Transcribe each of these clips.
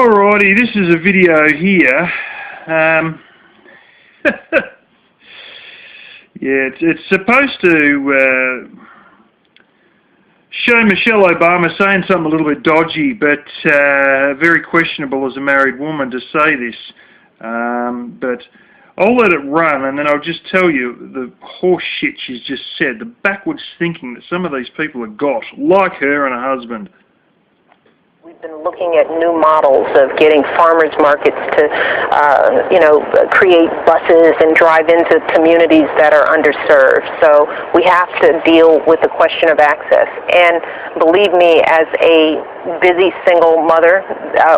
Alrighty, this is a video here. Yeah, it's supposed to show Michelle Obama saying something a little bit dodgy, but very questionable as a married woman to say this. But I'll let it run, and then I'll just tell you the horse shit she's just said, the backwards thinking that some of these people have got, like her and her husband. We've been looking at new models of getting farmers markets to, create buses and drive into communities that are underserved. So we have to deal with the question of access. And believe me, as a busy single mother,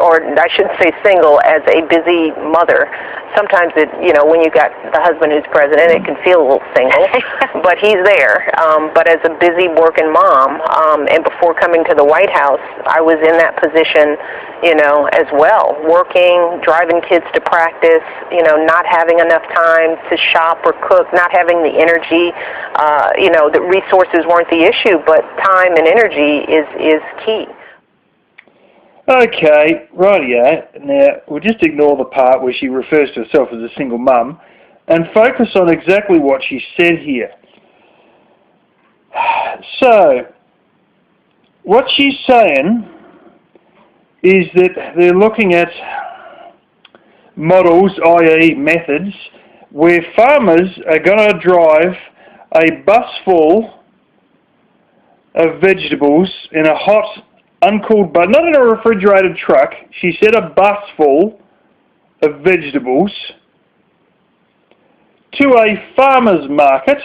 or I should say single, as a busy mother, sometimes it, when you got the husband who's president, it can feel a little single, but he's there. But as a busy working mom, and before coming to the White House, I was in that position, as well, working, driving kids to practice, not having enough time to shop or cook, not having the energy, the resources weren't the issue, but time and energy is key. Okay, rightio. Now, we'll just ignore the part where she refers to herself as a single mum and focus on exactly what she said here. So, what she's saying is that they're looking at models, i.e. methods, where farmers are going to drive a bus full of vegetables in a hot, uncooled bus, not in a refrigerated truck, she said a bus full of vegetables, to a farmer's market,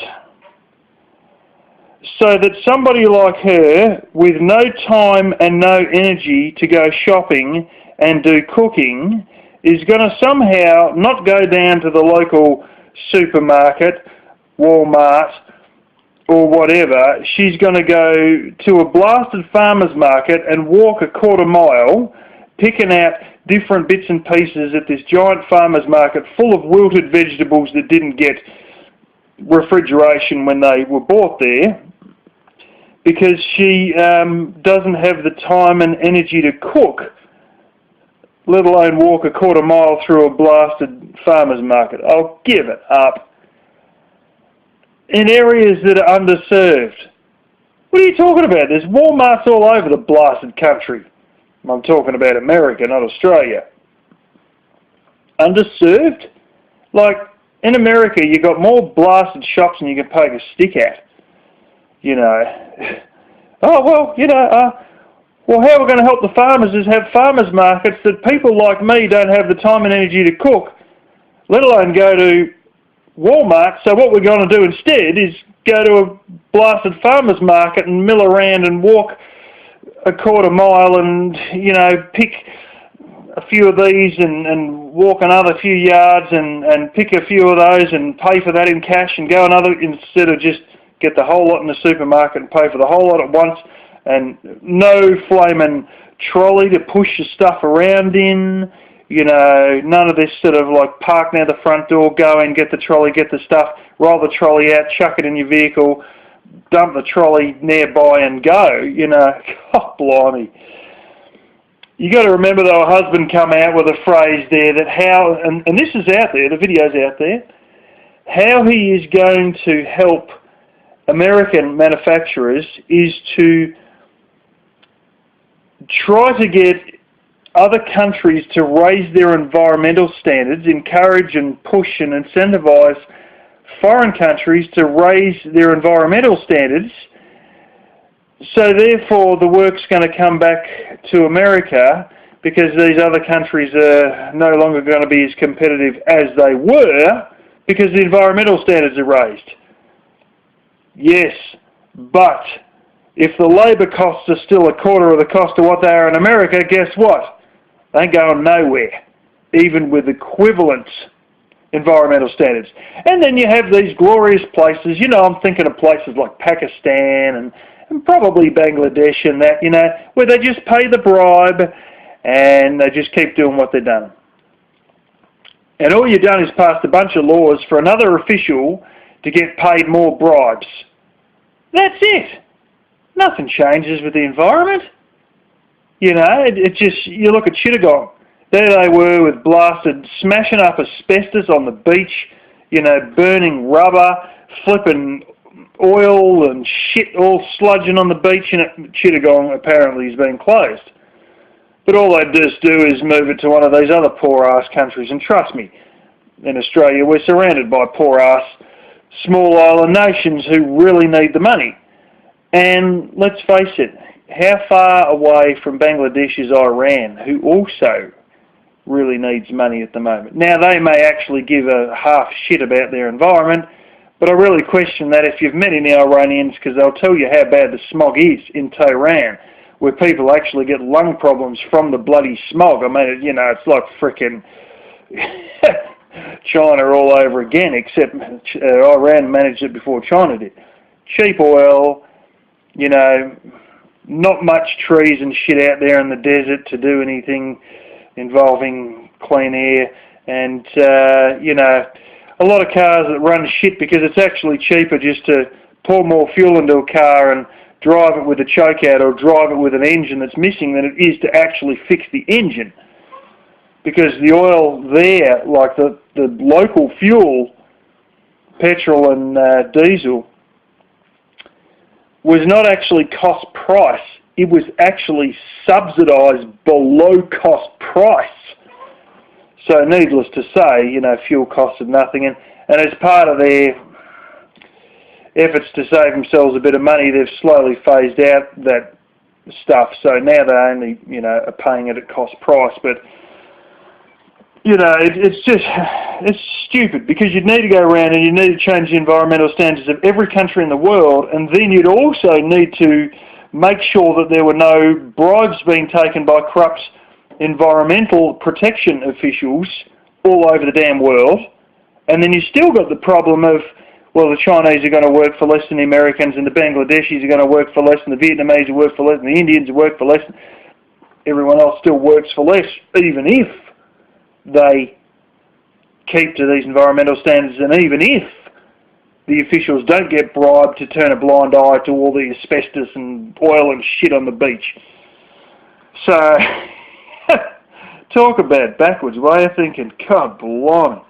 so that somebody like her, with no time and no energy to go shopping and do cooking, is going to somehow not go down to the local supermarket, Walmart, or whatever. She's going to go to a blasted farmer's market and walk a quarter mile, picking out different bits and pieces at this giant farmer's market full of wilted vegetables that didn't get refrigeration when they were bought there, because she doesn't have the time and energy to cook, let alone walk a quarter mile through a blasted farmer's market. I'll give it up. In areas that are underserved. What are you talking about? There's Walmarts all over the blasted country. I'm talking about America, not Australia. Underserved? Like, in America, you got more blasted shops than you can poke a stick at. Oh, well, well, how we're going to help the farmers is have farmers markets that people like me don't have the time and energy to cook, let alone go to Walmart. So what we're going to do instead is go to a blasted farmer's market and mill around and walk a quarter mile and, pick a few of these and walk another few yards and pick a few of those and pay for that in cash and go another, instead of just get the whole lot in the supermarket and pay for the whole lot at once, and no flaming trolley to push the stuff around in. None of this sort of like park near the front door, go in, get the trolley, get the stuff, roll the trolley out, chuck it in your vehicle, dump the trolley nearby and go. God blimey. You got to remember though, a husband come out with a phrase there that how, and this is out there, the video's out there, how he is going to help American manufacturers is to try to get other countries to raise their environmental standards, encourage and push and incentivize foreign countries to raise their environmental standards, so therefore the work's going to come back to America, because these other countries are no longer going to be as competitive as they were because the environmental standards are raised. Yes, but if the labour costs are still a quarter of the cost of what they are in America, guess what? They ain't going nowhere, even with equivalent environmental standards. And then you have these glorious places, I'm thinking of places like Pakistan and probably Bangladesh and that, where they just pay the bribe and they just keep doing what they've done. And all you've done is passed a bunch of laws for another official to get paid more bribes. That's it. Nothing changes with the environment. It just, you look at Chittagong. There they were with blasted, smashing up asbestos on the beach, you know, burning rubber, flipping oil and shit all sludging on the beach, and Chittagong apparently has been closed. But all they just do is move it to one of these other poor-ass countries, and trust me, in Australia we're surrounded by poor-ass small island nations who really need the money. And let's face it, how far away from Bangladesh is Iran, who also really needs money at the moment? Now, they may actually give a half shit about their environment, but I really question that if you've met any Iranians, because they'll tell you how bad the smog is in Tehran, where people actually get lung problems from the bloody smog. I mean, you know, it's like frickin' China all over again, except Iran managed it before China did. Cheap oil, you know, not much trees and shit out there in the desert to do anything involving clean air, and, you know, a lot of cars that run shit because it's actually cheaper just to pour more fuel into a car and drive it with a choke out or drive it with an engine that's missing than it is to actually fix the engine. Because the oil there, like the local fuel, petrol and diesel, was not actually cost price. It was actually subsidised below cost price. So needless to say, you know, fuel costed nothing. And as part of their efforts to save themselves a bit of money, they've slowly phased out that stuff. So now they only, you know, are paying it at cost price. But, you know, it's stupid, because you'd need to go around and you need to change the environmental standards of every country in the world, and then you'd also need to make sure that there were no bribes being taken by corrupt environmental protection officials all over the damn world. And then you still got the problem of, well, the Chinese are going to work for less than the Americans, and the Bangladeshis are going to work for less, and the Vietnamese will work for less, and the Indians will work for less. Everyone else still works for less, even if they keep to these environmental standards, and even if the officials don't get bribed to turn a blind eye to all the asbestos and oil and shit on the beach. So, talk about backwards way of thinking. God blimey.